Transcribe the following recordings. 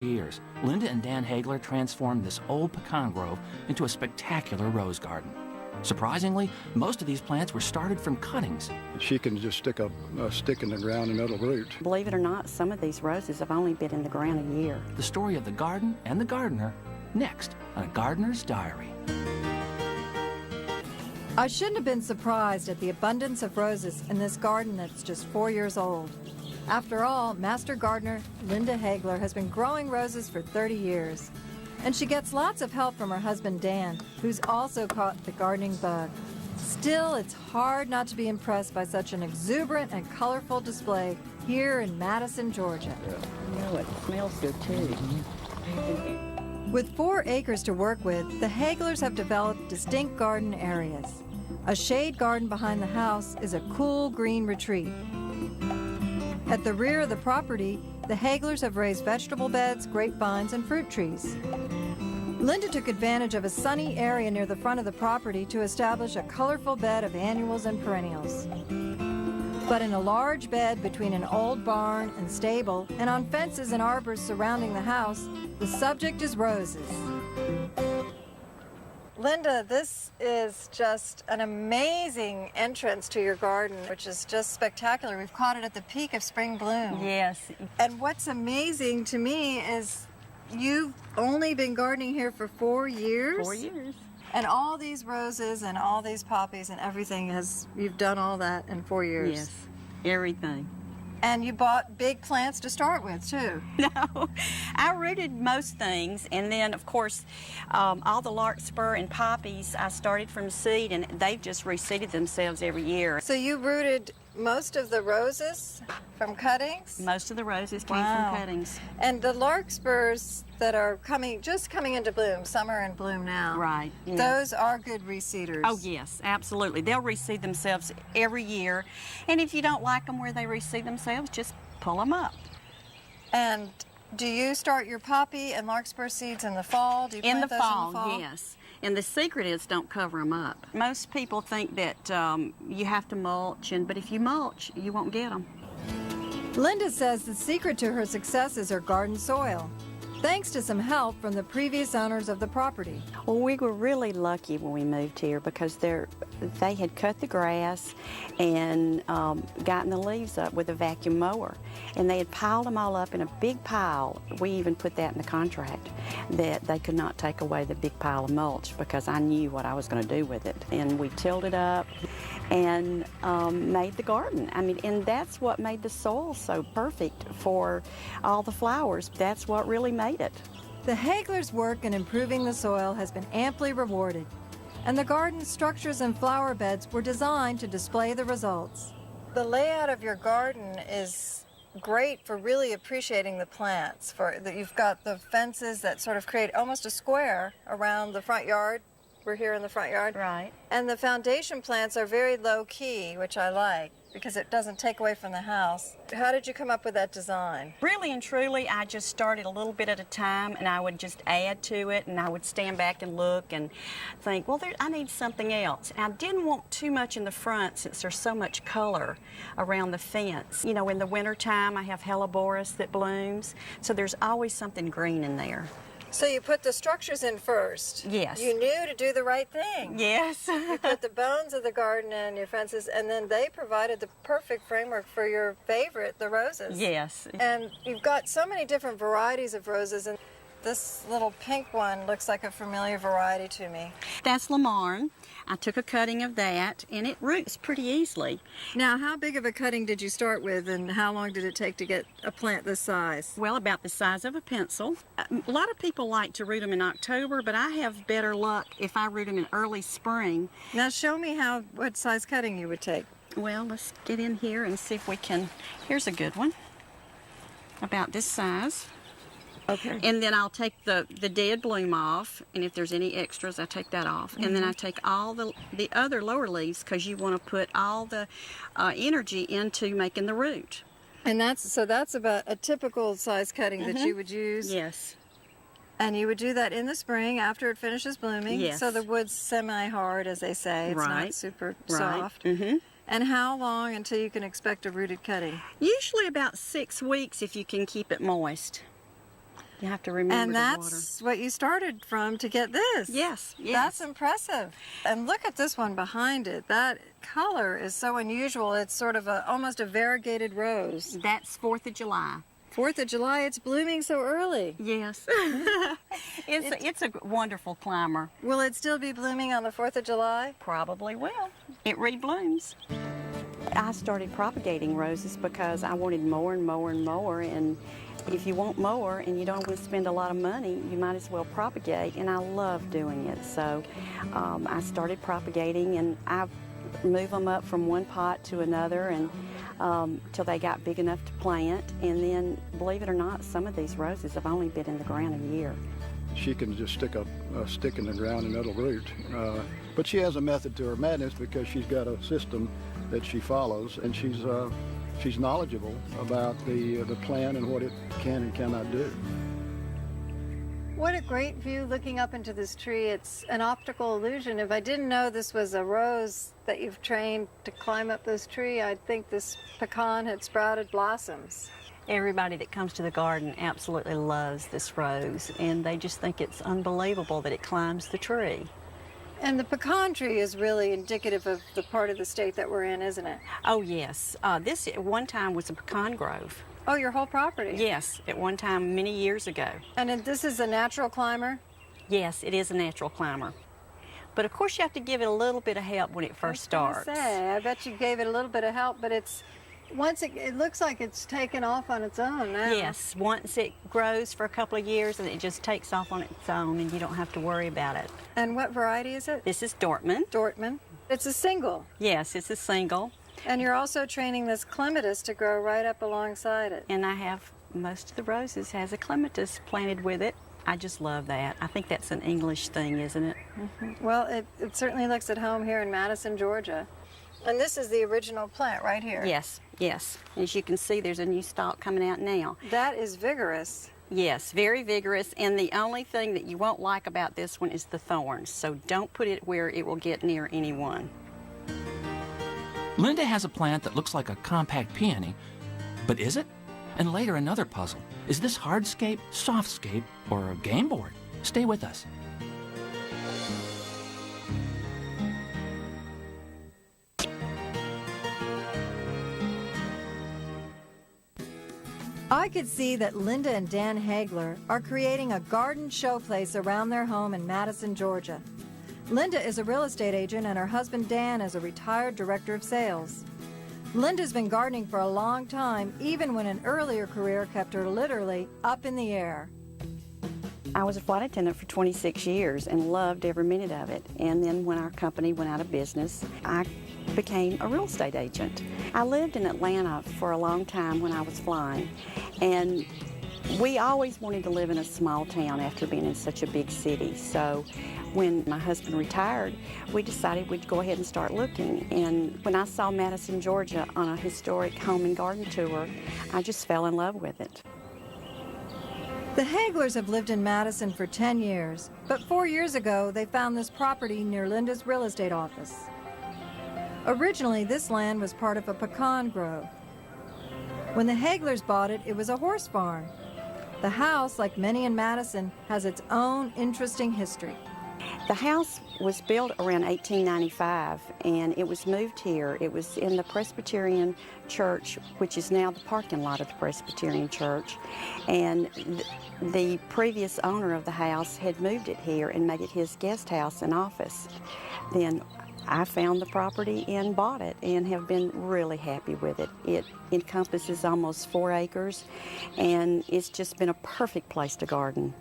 years, Linda and Dan Hagler transformed this old pecan grove into a spectacular rose garden. Surprisingly, most of these plants were started from cuttings. She can just stick a stick in the ground and it'll root. Believe it or not, some of these roses have only been in the ground a year. The story of the garden and the gardener, next on A Gardener's Diary. I shouldn't have been surprised at the abundance of roses in this garden that's just 4 years old. After all, Master Gardener Linda Hagler has been growing roses for 30 years. And she gets lots of help from her husband Dan, who's also caught the gardening bug. Still, it's hard not to be impressed by such an exuberant and colorful display here in Madison, Georgia. You know, it smells good too. With 4 acres to work with, the Haglers have developed distinct garden areas. A shade garden behind the house is a cool green retreat. At the rear of the property, the Haglers have raised vegetable beds, grapevines, and fruit trees. Linda took advantage of a sunny area near the front of the property to establish a colorful bed of annuals and perennials. But in a large bed between an old barn and stable, and on fences and arbors surrounding the house, the subject is roses. Linda, this is just an amazing entrance to your garden, which is just spectacular. We've caught it at the peak of spring bloom. Yes. And what's amazing to me is you've only been gardening here for 4 years. 4 years. And all these roses and all these poppies and everything, you've done all that in 4 years. Yes, everything. And you bought big plants to start with, too. No, I rooted most things, and then, of course, all the larkspur and poppies I started from seed, and they've just reseeded themselves every year. So you rooted most of the roses from cuttings? Most of the roses came Wow. from cuttings. And the larkspurs that are just coming into bloom, some are in bloom now. Right. Yes. Those are good reseeders. Oh, yes, absolutely. They'll reseed themselves every year, and if you don't like them where they reseed themselves, just pull them up. And do you start your poppy and larkspur seeds in the fall? Do you In plant the those fall, in the fall? yes. And the secret is don't cover them up. Most people think that you have to mulch, but if you mulch, you won't get them. Linda says the secret to her success is her garden soil, thanks to some help from the previous owners of the property. Well, we were really lucky when we moved here because they had cut the grass and gotten the leaves up with a vacuum mower. And they had piled them all up in a big pile. We even put that in the contract, that they could not take away the big pile of mulch because I knew what I was going to do with it. And we tilled it up and made the garden. I mean, and that's what made the soil so perfect for all the flowers. That's what really made it. The Haglers' work in improving the soil has been amply rewarded, and the garden structures and flower beds were designed to display the results. The layout of your garden is great for really appreciating the plants. You've got the fences that sort of create almost a square around the front yard. We're here in the front yard. Right. And the foundation plants are very low key, which I like, because it doesn't take away from the house. How did you come up with that design? Really and truly, I just started a little bit at a time, and I would just add to it, and I would stand back and look and think, well, I need something else. And I didn't want too much in the front since there's so much color around the fence. You know, in the wintertime, I have helleborus that blooms, so there's always something green in there. So you put the structures in first. Yes. You knew to do the right thing. Yes. You put the bones of the garden in your fences, and then they provided the perfect framework for your favorite, the roses. Yes. And you've got so many different varieties of roses, and this little pink one looks like a familiar variety to me. That's Lamarne. I took a cutting of that, and it roots pretty easily. Now, how big of a cutting did you start with, and how long did it take to get a plant this size? Well, about the size of a pencil. A lot of people like to root them in October, but I have better luck if I root them in early spring. Now, show me what size cutting you would take. Well, let's get in here and see if we can. Here's a good one, about this size. Okay. And then I'll take the dead bloom off, and if there's any extras, I take that off. And then I take all the other lower leaves, because you want to put all the energy into making the root. And that's about a typical size cutting that you would use. Yes. And you would do that in the spring after it finishes blooming. Yes. So the wood's semi-hard, as they say. It's not Right. super Right. soft. Mm-hmm. And how long until you can expect a rooted cutting? Usually about 6 weeks if you can keep it moist. You have to remember And the that's what you started from to get this. Yes, yes. That's impressive. And look at this one behind it. That color is so unusual. It's sort of almost a variegated rose. That's 4th of July. 4th of July, it's blooming so early. Yes. it's a wonderful climber. Will it still be blooming on the 4th of July? Probably will. It reblooms. I started propagating roses because I wanted more and more and more, and if you want more and you don't want to spend a lot of money, you might as well propagate, and I love doing it. So I started propagating, and I move them up from one pot to another and till they got big enough to plant. And then, believe it or not, some of these roses have only been in the ground a year. She can just stick a stick in the ground and it'll root. But she has a method to her madness because she's got a system that she follows, and she's knowledgeable about the plant and what it can and cannot do. What a great view looking up into this tree. It's an optical illusion. If I didn't know this was a rose that you've trained to climb up this tree, I'd think this pecan had sprouted blossoms. Everybody that comes to the garden absolutely loves this rose, and they just think it's unbelievable that it climbs the tree. And the pecan tree is really indicative of the part of the state that we're in, isn't it? Oh, yes. This at one time was a pecan grove. Oh, your whole property? Yes, at one time many years ago. And this is a natural climber? Yes, it is a natural climber. But of course you have to give it a little bit of help when it first starts. I bet you gave it a little bit of help, but once it looks like it's taken off on its own now. Yes, once it grows for a couple of years and it just takes off on its own and you don't have to worry about it. And what variety is it? This is Dortmund. Dortmund. It's a single. Yes, it's a single. And you're also training this Clematis to grow right up alongside it. And I have, most of the roses has a Clematis planted with it. I just love that. I think that's an English thing, isn't it? Mm-hmm. Well, it certainly looks at home here in Madison, Georgia. And this is the original plant right here. Yes, yes. As you can see, there's a new stalk coming out now. That is vigorous. Yes, very vigorous. And the only thing that you won't like about this one is the thorns. So don't put it where it will get near anyone. Linda has a plant that looks like a compact peony, but is it? And later another puzzle. Is this hardscape, softscape, or a game board? Stay with us. I could see that Linda and Dan Hagler are creating a garden showplace around their home in Madison, Georgia. Linda is a real estate agent and her husband Dan is a retired director of sales. Linda's been gardening for a long time, even when an earlier career kept her literally up in the air. I was a flight attendant for 26 years and loved every minute of it. And then when our company went out of business, I became a real estate agent. I lived in Atlanta for a long time when I was flying, and we always wanted to live in a small town after being in such a big city. So when my husband retired, we decided we'd go ahead and start looking. And when I saw Madison, Georgia on a historic home and garden tour, I just fell in love with it. The Haglers have lived in Madison for 10 years, but 4 years ago they found this property near Linda's real estate office. Originally, this land was part of a pecan grove. When the Haglers bought it, it was a horse farm. The house, like many in Madison, has its own interesting history. The house was built around 1895, and it was moved here. It was in the Presbyterian church, which is now the parking lot of the Presbyterian church. And the previous owner of the house had moved it here and made it his guest house and office. Then I found the property and bought it and have been really happy with it. It encompasses almost 4 acres, and it's just been a perfect place to garden.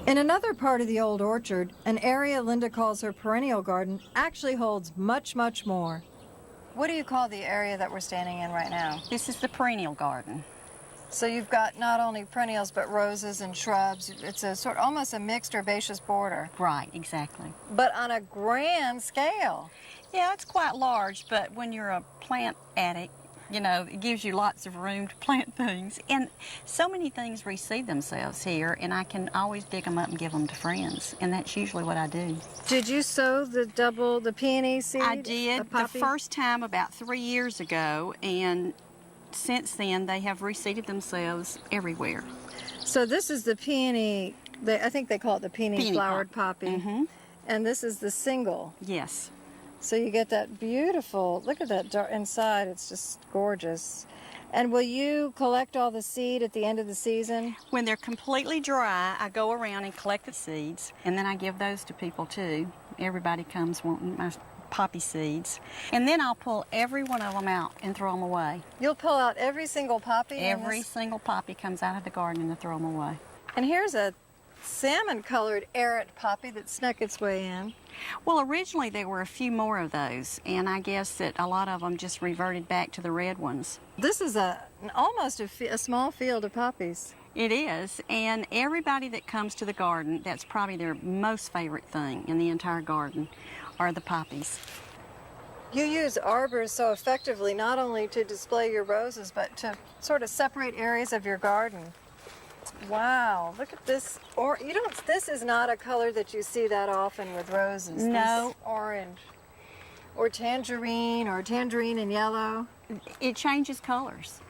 In another part of the old orchard, an area Linda calls her perennial garden actually holds much, much more. What do you call the area that we're standing in right now? This is the perennial garden. So you've got not only perennials, but roses and shrubs. It's a almost a mixed herbaceous border. Right, exactly. But on a grand scale. Yeah, it's quite large, but when you're a plant addict, you know, it gives you lots of room to plant things. And so many things reseed themselves here, and I can always dig them up and give them to friends. And that's usually what I do. Did you sow the peony seed? I did the first time about 3 years ago, and since then they have reseeded themselves everywhere. So this is the peony, I think they call it the peony flowered poppy. Mm-hmm. And this is the single. Yes. So you get that beautiful, look at that inside, it's just gorgeous. And will you collect all the seed at the end of the season? When they're completely dry, I go around and collect the seeds, and then I give those to people too. Everybody comes wanting my poppy seeds. And then I'll pull every one of them out and throw them away. You'll pull out every single poppy? Every single poppy comes out of the garden and I throw them away. And here's a salmon-colored errant poppy that snuck its way in. Well, originally there were a few more of those, and I guess that a lot of them just reverted back to the red ones. This is almost a small field of poppies. It is, and everybody that comes to the garden, that's probably their most favorite thing in the entire garden, are the poppies. You use arbors so effectively, not only to display your roses, but to sort of separate areas of your garden. Wow, look at this. Or this is not a color that you see that often with roses. No. This orange. Or tangerine and yellow. It changes colors.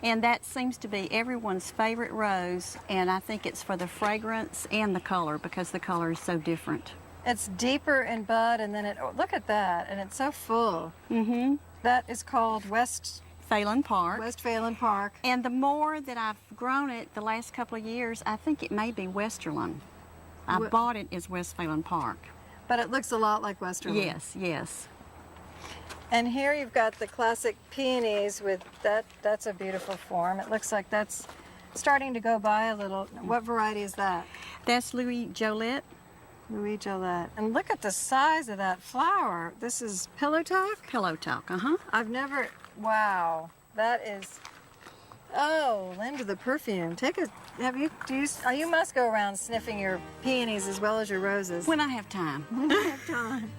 And that seems to be everyone's favorite rose, and I think it's for the fragrance and the color because the color is so different. It's deeper in bud, and then look at that, and it's so full. Mm-hmm. That is called West Phelan Park. And the more that I've grown it the last couple of years, I think it may be Westerland. I bought it as West Phelan Park. But it looks a lot like Westerland. Yes, yes. And here you've got the classic peonies with that's a beautiful form. It looks like that's starting to go by a little. What variety is that? That's Louis Joliet. Louis Joliet. And look at the size of that flower. This is pillow talk? Pillow talk, uh-huh. Wow, that is, oh, Linda, the perfume. You must go around sniffing your peonies as well as your roses. When I have time. When I have time.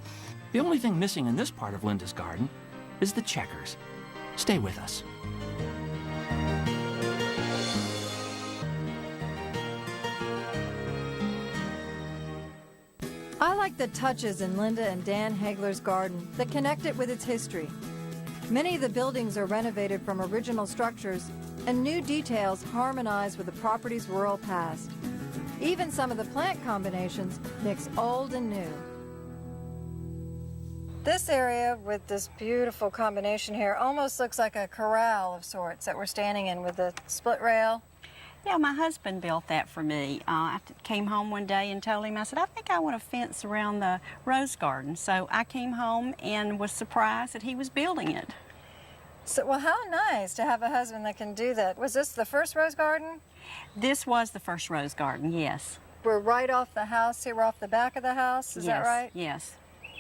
The only thing missing in this part of Linda's garden is the checkers. Stay with us. I like the touches in Linda and Dan Hagler's garden that connect it with its history. Many of the buildings are renovated from original structures, and new details harmonize with the property's rural past. Even some of the plant combinations mix old and new. This area with this beautiful combination here almost looks like a corral of sorts that we're standing in with the split rail. Yeah, my husband built that for me. I came home one day and told him, I said, I think I want a fence around the rose garden. So I came home and was surprised that he was building it. So, well, how nice to have a husband that can do that. Was this the first rose garden? This was the first rose garden, yes. We're right off the house here. We're off the back of the house. Is that right? Yes.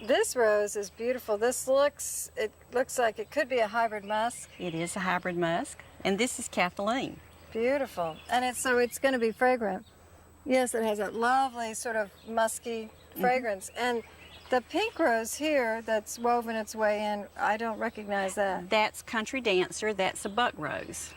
This rose is beautiful. It looks like it could be a hybrid musk. It is a hybrid musk, and this is Kathleen. Beautiful. And it's going to be fragrant. Yes, it has that lovely sort of musky fragrance. And the pink rose here that's woven its way in, I don't recognize that. That's Country Dancer. That's a buck rose.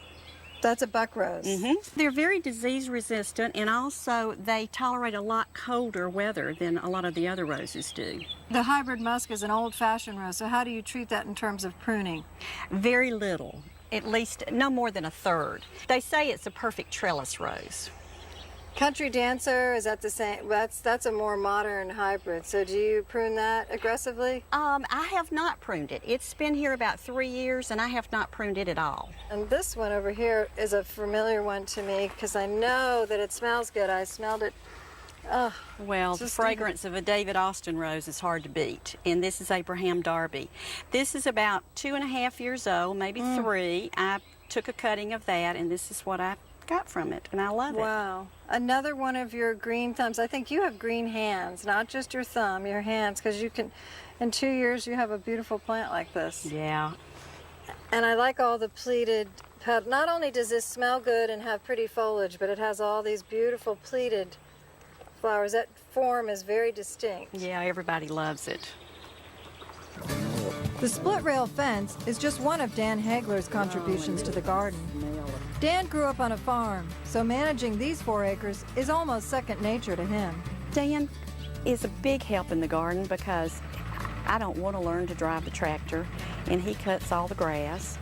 That's a buck rose. Mm-hmm. They're very disease resistant, and also they tolerate a lot colder weather than a lot of the other roses do. The hybrid musk is an old-fashioned rose, so how do you treat that in terms of pruning? Very little. At least no more than a third. They say it's a perfect trellis rose. Country Dancer, is that the same? That's a more modern hybrid. So do you prune that aggressively? I have not pruned it. It's been here about 3 years, and I have not pruned it at all. And this one over here is a familiar one to me because I know that it smells good. I smelled it. Well, the fragrance of a David Austin rose is hard to beat, and this is Abraham Darby. This is about 2.5 years old, maybe 3. I took a cutting of that, and this is what I got from it, and I love it. Wow. Another one of your green thumbs. I think you have green hands, not just your thumb, your hands, because you can, in 2 years, you have a beautiful plant like this. Yeah. And I like all the pleated petals. Not only does this smell good and have pretty foliage, but it has all these beautiful pleated flowers. That form is very distinct. Yeah, everybody loves it. The split rail fence is just one of Dan Hagler's contributions to the garden. Dan grew up on a farm, so managing these 4 acres is almost second nature to him. Dan is a big help in the garden because I don't want to learn to drive the tractor, and he cuts all the grass.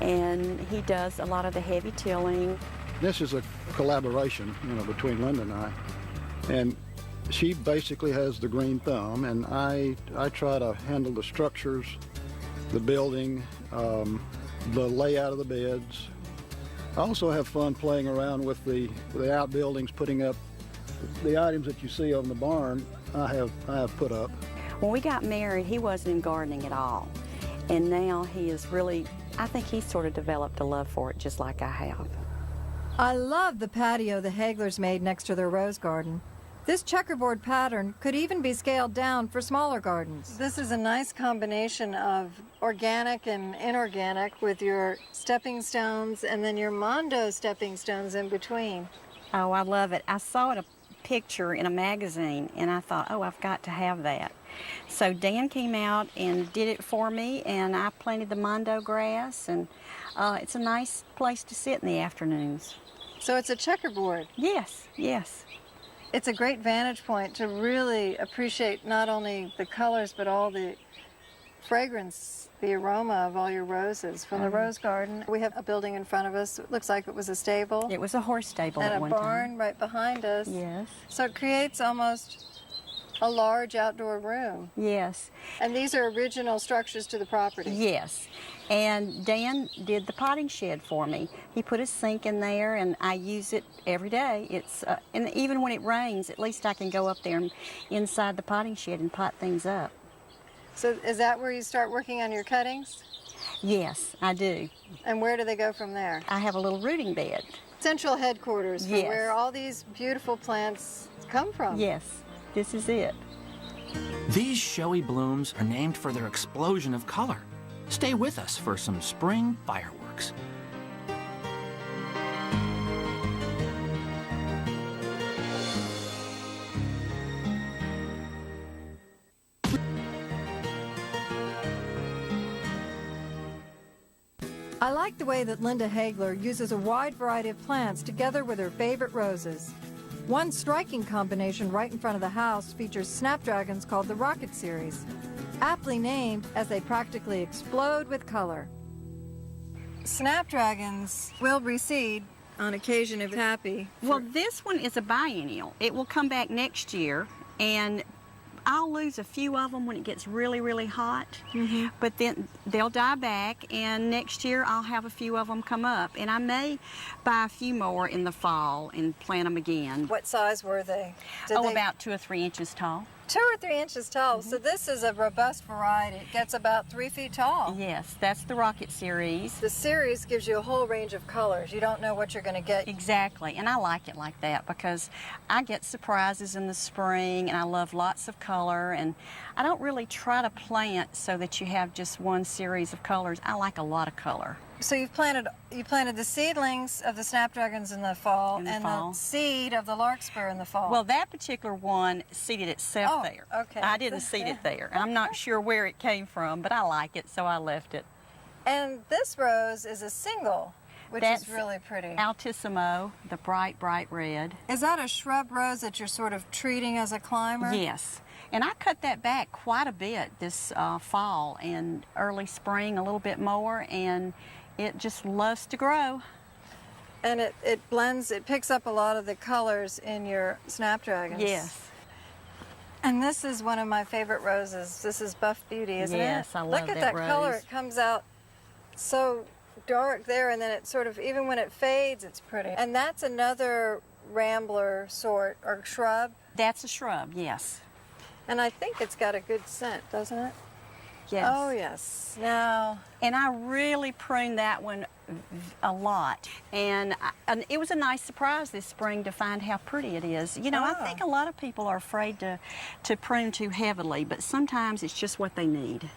and he does a lot of the heavy tilling. This is a collaboration, between Linda and I. And she basically has the green thumb, and I try to handle the structures, the building, the layout of the beds. I also have fun playing around with the outbuildings, putting up the items that you see on the barn. I have put up. When we got married, he wasn't in gardening at all, and now he is really, I think he's sort of developed a love for it just like I have. I love the patio the Haglers made next to their rose garden. This checkerboard pattern could even be scaled down for smaller gardens. This is a nice combination of organic and inorganic with your stepping stones and then your Mondo stepping stones in between. Oh, I love it. I saw it a picture in a magazine, and I thought, oh, I've got to have that. So Dan came out and did it for me, and I planted the Mondo grass, and it's a nice place to sit in the afternoons. So it's a checkerboard. Yes, yes. It's a great vantage point to really appreciate not only the colors, but all the fragrance, the aroma of all your roses from the rose garden. We have a building in front of us. It looks like it was a stable. It was a horse stable and at one time. And a barn right behind us. Yes. So it creates almost a large outdoor room. Yes. And these are original structures to the property. Yes. And Dan did the potting shed for me. He put a sink in there, and I use it every day. It's and even when it rains, at least I can go up there and inside the potting shed and pot things up. So is that where you start working on your cuttings? Yes, I do. And where do they go from there? I have a little rooting bed. Central headquarters for Yes. where all these beautiful plants come from. Yes, this is it. These showy blooms are named for their explosion of color. Stay with us for some spring fireworks. I like the way that Linda Hagler uses a wide variety of plants together with her favorite roses. One striking combination right in front of the house features snapdragons called the Rocket Series, aptly named as they practically explode with color. Snapdragons will reseed on occasion if happy. Well, this one is a biennial. It will come back next year, and I'll lose a few of them when it gets really, really hot, but then they'll die back, and next year I'll have a few of them come up, and I may buy a few more in the fall and plant them again. What size were they? About 2 or 3 inches tall. 2 or 3 inches tall. So this is a robust variety. It gets about 3 feet tall. Yes, that's the Rocket Series. The series gives you a whole range of colors. You don't know what you're going to get. Exactly, and I like it like that because I get surprises in the spring, and I love lots of color, and I don't really try to plant so that you have just one series of colors. I like a lot of color. So you planted the seedlings of the snapdragons in the fall, the seed of the larkspur in the fall. Well, that particular one seeded itself there. Okay. I didn't seed it there. I'm not sure where it came from, but I like it, so I left it. And this rose is a single, which is really pretty. Altissimo, the bright, bright red. Is that a shrub rose that you're sort of treating as a climber? Yes. And I cut that back quite a bit this fall and early spring, a little bit more, and it just loves to grow. And it blends, it picks up a lot of the colors in your snapdragons. Yes. And this is one of my favorite roses. This is Buff Beauty, isn't it? Yes, I love Look at that rose. color. It comes out so dark there, and then it sort of, even when it fades, it's pretty. And that's another rambler sort, or shrub. That's a shrub, yes. And I think it's got a good scent, doesn't it? Yes. Oh, yes. Now. And I really pruned that one a lot. And it was a nice surprise this spring to find how pretty it is. You know, I think a lot of people are afraid to prune too heavily, but sometimes it's just what they need.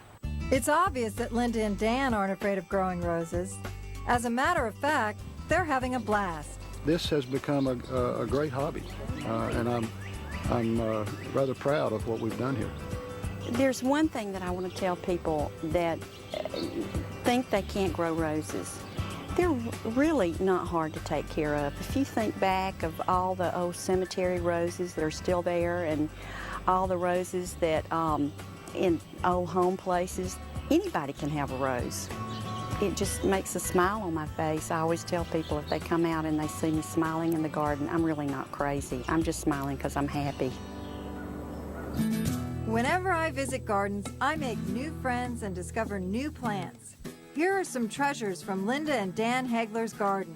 It's obvious that Linda and Dan aren't afraid of growing roses. As a matter of fact, they're having a blast. This has become a great hobby, and I'm rather proud of what we've done here. There's one thing that I want to tell people that think they can't grow roses. They're really not hard to take care of. If you think back of all the old cemetery roses that are still there and all the roses that in old home places, anybody can have a rose. it just makes a smile on my face. I always tell people if they come out and they see me smiling in the garden, I'm really not crazy. I'm just smiling because I'm happy. Whenever I visit gardens, I make new friends and discover new plants. Here are some treasures from Linda and Dan Hagler's garden.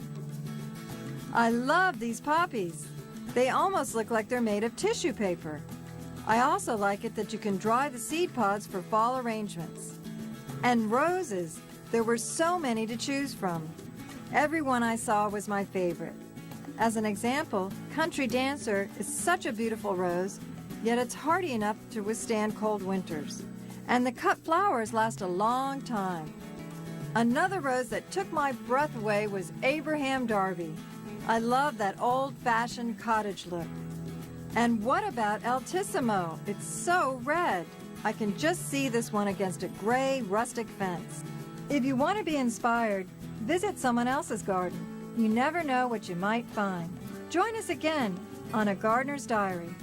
I love these poppies. They almost look like they're made of tissue paper. I also like it that you can dry the seed pods for fall arrangements. And roses. There were so many to choose from. Every one I saw was my favorite. As an example, Country Dancer is such a beautiful rose, yet it's hardy enough to withstand cold winters. And the cut flowers last a long time. Another rose that took my breath away was Abraham Darby. I love that old-fashioned cottage look. And what about Altissimo? It's so red. I can just see this one against a gray, rustic fence. If you want to be inspired, visit someone else's garden. You never know what you might find. Join us again on A Gardener's Diary.